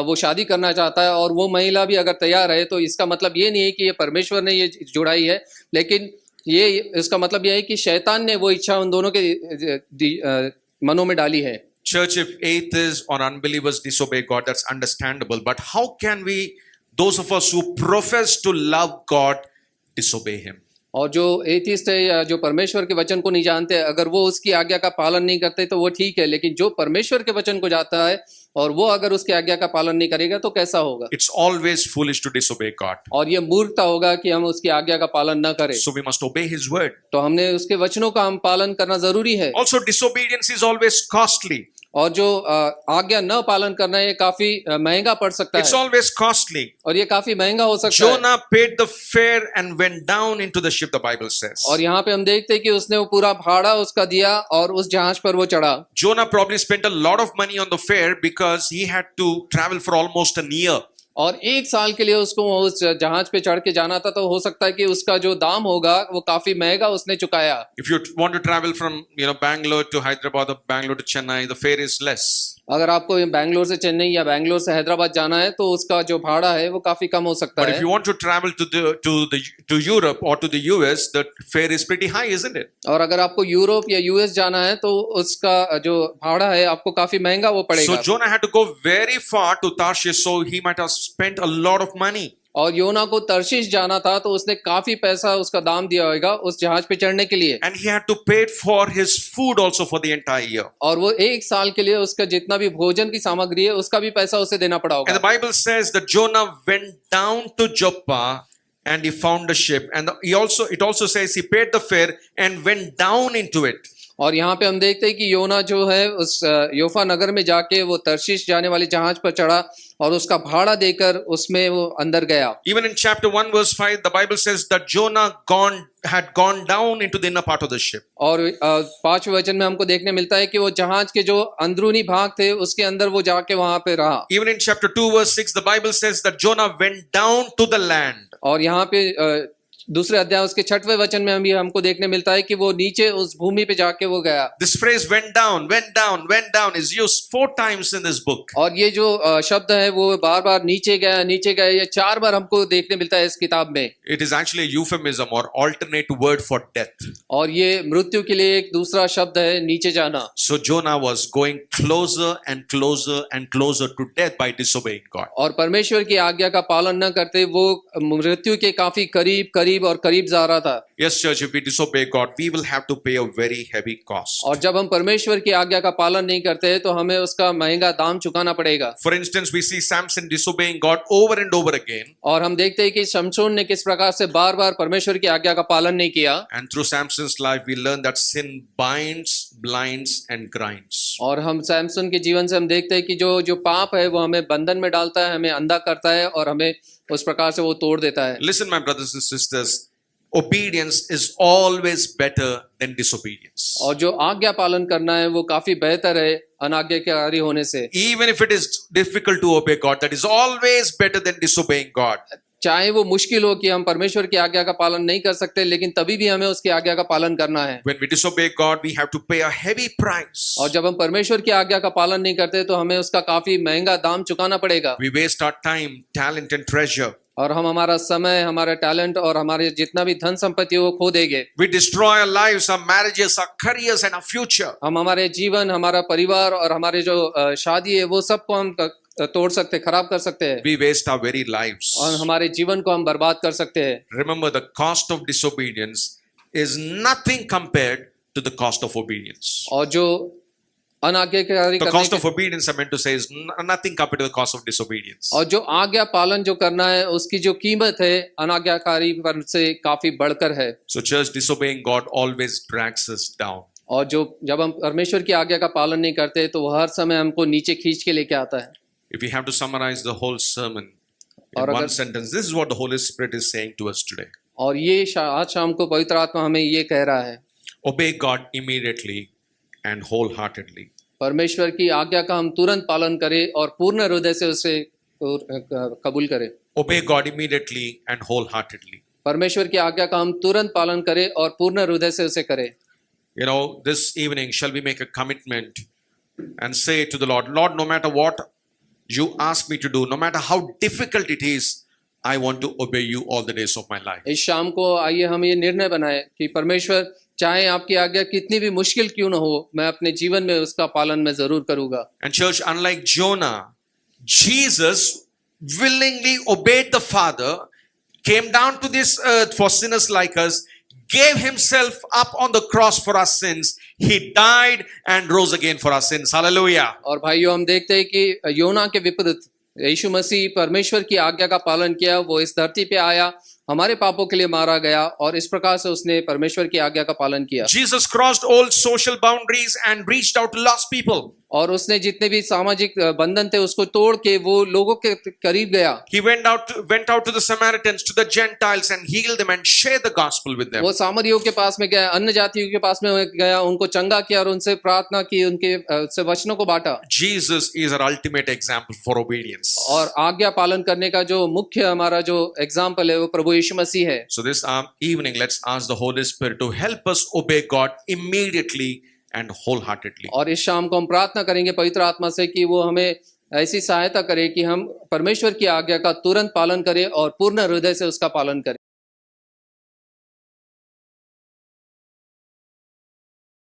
[SPEAKER 2] वो शादी करना चाहता है और वो महिला भी अगर तैयार है, तो इसका मतलब ये नहीं है कि ये परमेश्वर ने ये जुड़ाई है, लेकिन ये इसका मतलब ये है कि शैतान ने वो इच्छा उन दोनों के मनों में डाली है।
[SPEAKER 1] Church, if atheists or unbelievers disobey God, that's understandable. But how can we, those of us who profess to love God, disobey Him?
[SPEAKER 2] और जो एथिस्ट है या जो परमेश्वर के वचन को नहीं जानते, अगर वो उसकी आज्ञा का पालन नहीं करते तो वो ठीक है, लेकिन जो परमेश्वर के वचन को जानता है और वो अगर उसकी आज्ञा का पालन नहीं करेगा तो कैसा होगा?
[SPEAKER 1] It's always foolish to disobey God.
[SPEAKER 2] और ये मूर्खता होगा कि हम उसकी आज्ञा का पालन न करें।
[SPEAKER 1] So we must obey His word.
[SPEAKER 2] तो हमने उसके वचनों का हम पालन करना जरूरी है।
[SPEAKER 1] Also, disobedience is always costly.
[SPEAKER 2] और जो आज्ञा न पालन करना ये काफी महंगा पड़ सकता
[SPEAKER 1] It's
[SPEAKER 2] है
[SPEAKER 1] always costly.
[SPEAKER 2] और ये काफी महंगा हो सकता है।
[SPEAKER 1] Jonah paid the fare and went down into the ship, the Bible says.
[SPEAKER 2] और यहाँ पे हम देखते हैं कि उसने वो पूरा भाड़ा उसका दिया और उस जहाज पर वो चढ़ा।
[SPEAKER 1] Jonah probably spent a lot of money on the fare because he had to travel for almost a year.
[SPEAKER 2] और एक साल के लिए उसको उस जहाज पे चढ़ के जाना था, तो हो सकता है कि उसका जो दाम होगा वो काफी महंगा उसने चुकाया।
[SPEAKER 1] If you want to travel from Bangalore to Hyderabad or Bangalore to Chennai, the fare is less.
[SPEAKER 2] अगर आपको बैंगलोर से चेन्नई या बैंगलोर से हैदराबाद जाना है तो उसका जो भाड़ा है वो काफी कम हो सकता
[SPEAKER 1] But
[SPEAKER 2] है।
[SPEAKER 1] if you want to travel to Europe or to the US, the fare is pretty high, isn't it?
[SPEAKER 2] और अगर आपको यूरोप या यूएस जाना है तो उसका जो भाड़ा है आपको काफी महंगा वो पड़ेगा।
[SPEAKER 1] So Jonah had to go very far to Tarshish, so he might have spent a lot of money.
[SPEAKER 2] और योना को तर्शीश जाना था तो उसने काफी पैसा उसका दाम दिया होगा उस जहाज पे चढ़ने के लिए।
[SPEAKER 1] And he had to pay for his food also for the entire year.
[SPEAKER 2] और वो एक साल के लिए उसका जितना भी भोजन की सामग्री है उसका भी पैसा उसे देना पड़ा
[SPEAKER 1] And the
[SPEAKER 2] होगा।
[SPEAKER 1] Bible says that Jonah went down to Joppa and he found a ship. And it also says he paid the fare and went down into it.
[SPEAKER 2] और यहाँ पे हम देखते हैं कि योना जो है उस योफा नगर में जाके वो तर्शीश जाने वाले जहाज पर चढ़ा और उसका भाड़ा देकर उसमें वो अंदर गया।
[SPEAKER 1] Even in chapter 1 verse 5, the Bible says that Jonah had gone down into the inner part of the ship.
[SPEAKER 2] और 5वें वचन में हमको देखने मिलता है कि वो जहाज के जो अंदरूनी भाग थे उसके अंदर वो जाके वहां पे रहा।
[SPEAKER 1] Even in chapter 2 verse 6, the Bible says that Jonah went down to the land.
[SPEAKER 2] और यहाँ पे दूसरे अध्याय उसके 6वें वचन में हमको देखने मिलता है कि वो नीचे उस भूमि पे जाके वो गया।
[SPEAKER 1] This phrase went down is used 4 times in this book.
[SPEAKER 2] और ये जो शब्द है वो बार बार नीचे गया ये 4 बार हमको देखने मिलता है इस किताब में।
[SPEAKER 1] It is actually a euphemism or alternate word for death.
[SPEAKER 2] और ये मृत्यु के लिए एक दूसरा शब्द है नीचे जाना।
[SPEAKER 1] So Jonah was going closer and closer and closer to death by disobeying God.
[SPEAKER 2] और परमेश्वर की आज्ञा का पालन न करते वो मृत्यु के काफी करीब और करीब जा रहा था।
[SPEAKER 1] Yes, church, if we disobey God, we will have to pay a very heavy cost.
[SPEAKER 2] और जब हम परमेश्वर की आज्ञा का पालन नहीं करते हैं तो हमें उसका महंगा दाम चुकाना पड़ेगा।
[SPEAKER 1] For instance, we see Samson disobeying God over and over again.
[SPEAKER 2] और हम देखते हैं कि शमशोन ने किस प्रकार से बार बार परमेश्वर की आज्ञा का पालन नहीं किया।
[SPEAKER 1] And through Samson's life, we learn that sin binds, blinds, and grinds.
[SPEAKER 2] और हम सैमसन के जीवन से हम देखते हैं कि जो पाप है वो हमें बंधन में डालता है, हमें अंधा करता है और हमें उस प्रकार से वो तोड़ देता है।
[SPEAKER 1] Listen, my brothers and sisters, obedience is always better than disobedience.
[SPEAKER 2] और जो आज्ञा पालन करना है वो काफी बेहतर है अनाज्ञाकारी होने से।
[SPEAKER 1] Even if it is difficult to obey God, that is always better than disobeying God.
[SPEAKER 2] चाहे वो मुश्किल हो कि हम परमेश्वर की आज्ञा का पालन नहीं कर सकते, लेकिन तभी भी हमें उसकी आज्ञा का पालन करना है।
[SPEAKER 1] When we disobey God, we have to pay a heavy price.
[SPEAKER 2] और जब हम परमेश्वर की आज्ञा का पालन नहीं करते तो हमें उसका काफी महंगा दाम चुकाना पड़ेगा।
[SPEAKER 1] We waste our time, talent, and treasure.
[SPEAKER 2] और हम हमारा समय, हमारा टैलेंट और हमारे जितना भी धन संपत्ति वो खो देंगे।
[SPEAKER 1] We destroy our lives, our marriages, our careers, and our future.
[SPEAKER 2] हम हमारे जीवन, हमारा परिवार और हमारे जो शादी है वो सबको हम तोड़ सकते, खराब कर सकते हैं।
[SPEAKER 1] We waste our very lives.
[SPEAKER 2] और हमारे जीवन को हम बर्बाद कर सकते हैं।
[SPEAKER 1] Remember, the cost of disobedience is nothing compared to the cost of obedience.
[SPEAKER 2] और जो अनाज्ञाकारी
[SPEAKER 1] The
[SPEAKER 2] करने
[SPEAKER 1] cost
[SPEAKER 2] के
[SPEAKER 1] of obedience I meant to say is nothing compared to the cost of disobedience.
[SPEAKER 2] और जो आज्ञा पालन जो करना है उसकी जो कीमत है अनाज्ञाकारी पर से काफी बढ़कर है।
[SPEAKER 1] So church, disobeying God always drags us down.
[SPEAKER 2] और जो जब हम परमेश्वर की आज्ञा का पालन नहीं करते तो वो हर समय हमको नीचे खींच के लेके आता है।
[SPEAKER 1] If we have to summarize the whole sermon in
[SPEAKER 2] और
[SPEAKER 1] one
[SPEAKER 2] अगर-
[SPEAKER 1] sentence, this is what the Holy Spirit is saying to us today.
[SPEAKER 2] और ये आज शाम को पवित्र आत्मा हमें ये कह रहा है,
[SPEAKER 1] Obey God immediately and wholeheartedly.
[SPEAKER 2] परमेश्वर की आज्ञा का हम तुरंत पालन करें और पूर्ण हृदय से उसे कबूल करें।
[SPEAKER 1] Obey God immediately and wholeheartedly.
[SPEAKER 2] परमेश्वर की आज्ञा का हम तुरंत पालन करें और पूर्ण हृदय से उसे करें।
[SPEAKER 1] You know, this evening, shall we make a commitment and say to the Lord, Lord, no matter what you ask me to do, no matter how difficult it is, I want to obey you all the days of my life.
[SPEAKER 2] इस शाम को आइए हम ये निर्णय बनाएं कि परमेश्वर चाहे आपकी आज्ञा कितनी भी मुश्किल क्यों न हो, मैं अपने जीवन में उसका पालन मैं जरूर करूंगा।
[SPEAKER 1] And church, unlike Jonah, Jesus willingly obeyed the Father, came down to this earth for sinners like us, gave himself up on the cross for our sins. He died and rose again for our sins. Hallelujah.
[SPEAKER 2] और भाइयों हम देखते हैं कि योना के विपरीत यीशु मसीह परमेश्वर की आज्ञा का पालन किया, वो इस धरती पे आया, हमारे पापों के लिए मारा गया और इस प्रकार से उसने परमेश्वर की आज्ञा का पालन किया।
[SPEAKER 1] Jesus crossed all social boundaries and reached out to lost people.
[SPEAKER 2] और उसने जितने भी सामाजिक बंधन थे उसको तोड़ के वो लोगों के करीब गया।
[SPEAKER 1] He went out to the Samaritans, to the Gentiles, and healed them and shared the gospel with them.
[SPEAKER 2] वो सामरियों के पास में गया, अन्य जातियों के पास में गया, उनको चंगा किया और उनसे प्रार्थना की, उनके से वचनों को बांटा।
[SPEAKER 1] Jesus is our ultimate example for obedience.
[SPEAKER 2] और आज्ञा पालन करने का जो मुख्य हमारा जो एग्जाम्पल है वो प्रभु यीशु मसीह है।
[SPEAKER 1] So this evening, let's ask the Holy Spirit to help us obey God immediately and wholeheartedly.
[SPEAKER 2] और इस शाम को हम प्रार्थना करेंगे पवित्र आत्मा से कि वो हमें ऐसी सहायता करे कि हम परमेश्वर की आज्ञा का तुरंत पालन करें और पूर्ण हृदय से उसका पालन करें।